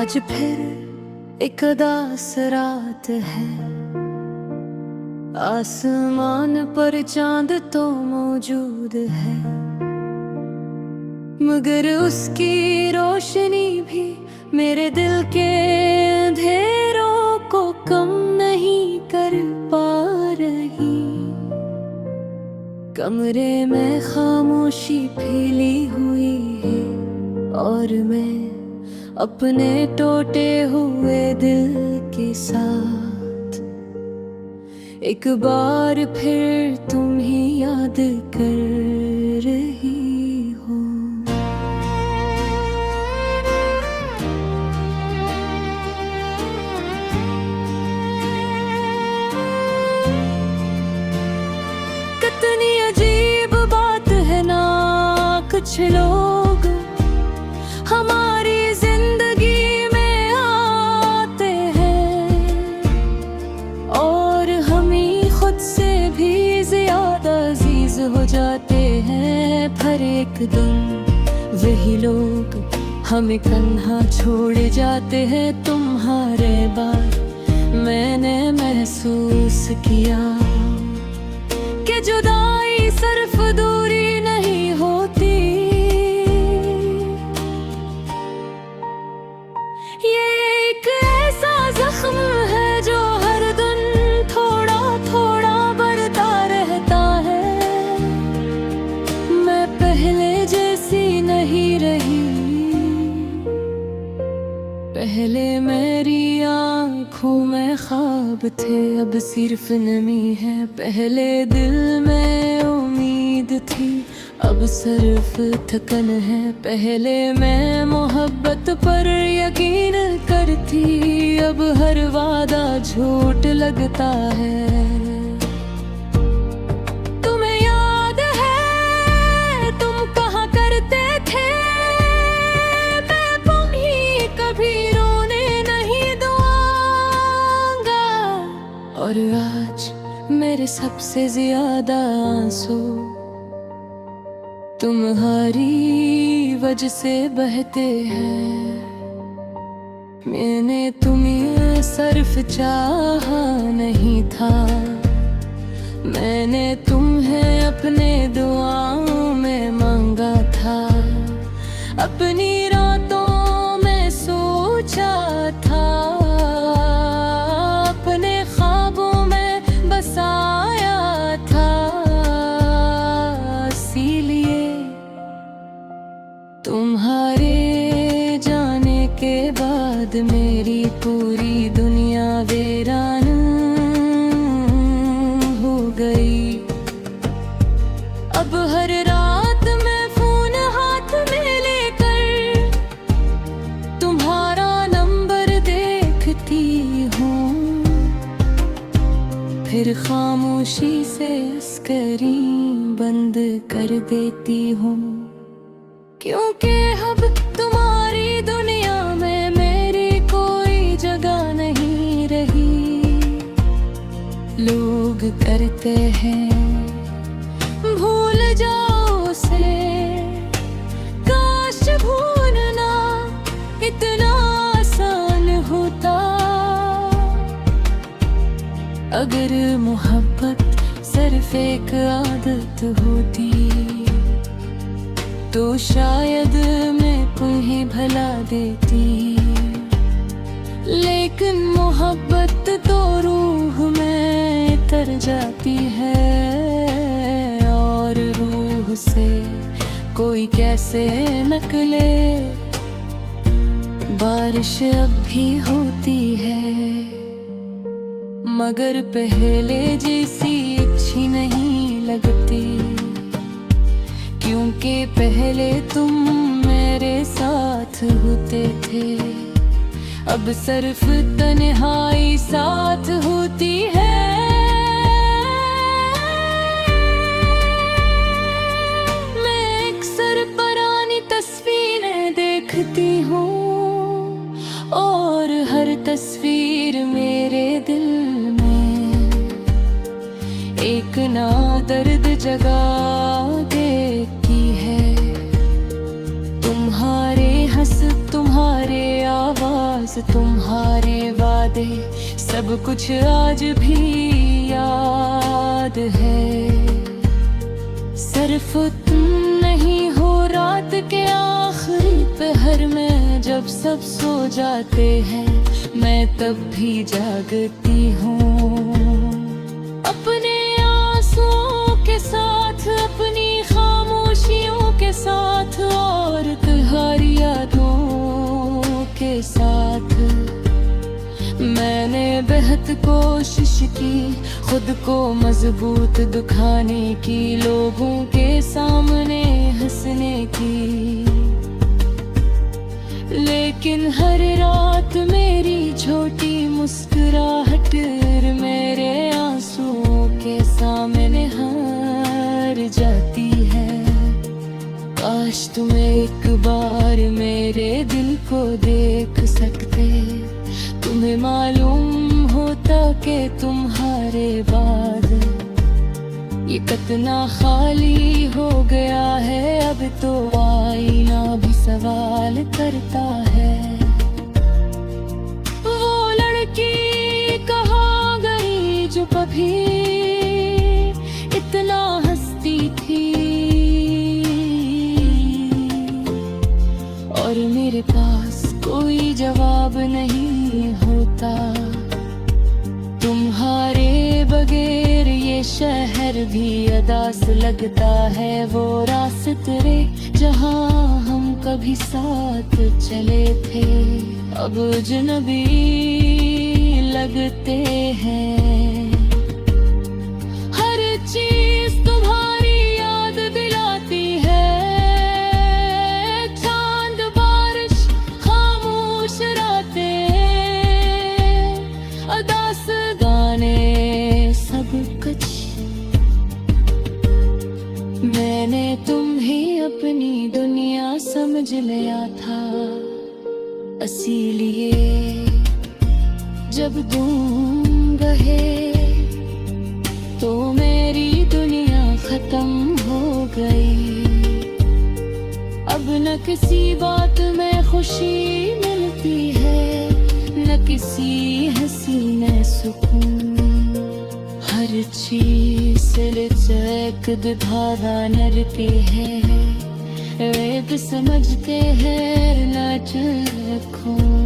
आज फिर एक उदास रात है, आसमान पर चांद तो मौजूद है, मगर उसकी रोशनी भी मेरे दिल के अंधेरों को कम नहीं कर पा रही। कमरे में खामोशी फैली हुई है और मैं अपने टूटे हुए दिल के साथ एक बार फिर तुम ही याद कर रही हो। कितनी अजीब बात है ना, कुछ लोग हमारी जिंदगी में आते हैं और हम ही खुद से भी ज्यादा अजीज हो जाते हैं। पर एक दिन वही लोग हमें तन्हा छोड़ जाते हैं। तुम्हारे बाद मैंने महसूस किया कि जुदाई सिर्फ दूरी नहीं होती, ये एक ऐसा जख्म है जो हर दिन थोड़ा थोड़ा बढ़ता रहता है। मैं पहले जैसी नहीं रही, पहले मेरी आँखों में ख्वाब थे, अब सिर्फ नमी है। पहले दिल में उम्मीद थी, अब सिर्फ थकन है। पहले मैं मोहब्बत पर यकीन करती, अब हर वादा झूठ लगता है। तुम्हें याद है तुम कहा करते थे, मैं तुम ही कभी रोने नहीं दूंगा। और आज मेरे सबसे ज्यादा आंसू तुम्हारी वजह से बहते हैं। मैंने तुम्हें सिर्फ चाहा नहीं था, मैंने तुम्हें अपने दुआओं में मांगा था। अपनी रातों में सोचा था, अपने ख्वाबों में बसाया था। इसीलिए तुम्हारे जाने के बाद मेरी पूरी दुनिया वीरान हो गई। अब हर रात मैं फोन हाथ में लेकर तुम्हारा नंबर देखती हूँ, फिर खामोशी से स्क्रीन बंद कर देती हूँ। क्योंकि अब तुम्हारी दुनिया में मेरी कोई जगह नहीं रही। लोग करते हैं भूल जाओ उसे, काश भूलना इतना आसान होता। अगर मोहब्बत सिर्फ एक आदत होती तो शायद मैं तुम्हें भुला देती। लेकिन मोहब्बत तो रूह में तर जाती है और रूह से कोई कैसे निकले। बारिश अब भी होती है मगर पहले जैसी अच्छी नहीं लगती, क्योंकि पहले तुम मेरे साथ होते थे, अब सिर्फ तन्हाई साथ होती है। मैं अक्सर पुरानी तस्वीरें देखती हूँ और हर तस्वीर मेरे दिल में एक ना दर्द जगा देती है। तुम्हारे हंस तुम्हारे आवाज राज तुम्हारे वादे सब कुछ आज भी याद है। सिर्फ तुम नहीं हो रात के आखिरी पहर में, जब सब सो जाते हैं मैं तब भी जागती हूँ। अपने आंसुओं के साथ, अपनी खामोशियों के साथ और तुम्हारी यादों के साथ मैंने बेहद कोशिश की खुद को मजबूत दिखाने की, लोगों के सामने हंसने की। लेकिन हर रात मेरी छोटी मुस्कुराहट मेरे आंसुओं के सामने हार जाती है। काश तुम एक बार मेरे दिल को देख सकते, तुम्हें मालूम होता कि तुम्हारे बाद ये कितना खाली हो गया है। अब तो आईना भी सवाल करता है, वो लड़की कहाँ गई जो कभी इतना हंसती थी। और मेरे पास कोई जवाब नहीं होता, तुम्हारे बगैर ये शहर भी अदास लगता है। वो रास्ते जहाँ हम कभी साथ चले थे अब अजनबी लगते हैं। हर चीज तुम्हारी याद दिलाती है, चांद बारिश खामोश रातें अदास गाने सब कुछ। मैंने तुम्हें अपनी दुनिया समझ लिया था, इसीलिए जब तुम गए तो मेरी दुनिया खत्म हो गई। अब न किसी बात में खुशी मिलती है, न किसी हंसी में सुकून। हर चीज सिलचक धारा नरते हैं, वेद समझते हैं नाच रखूं।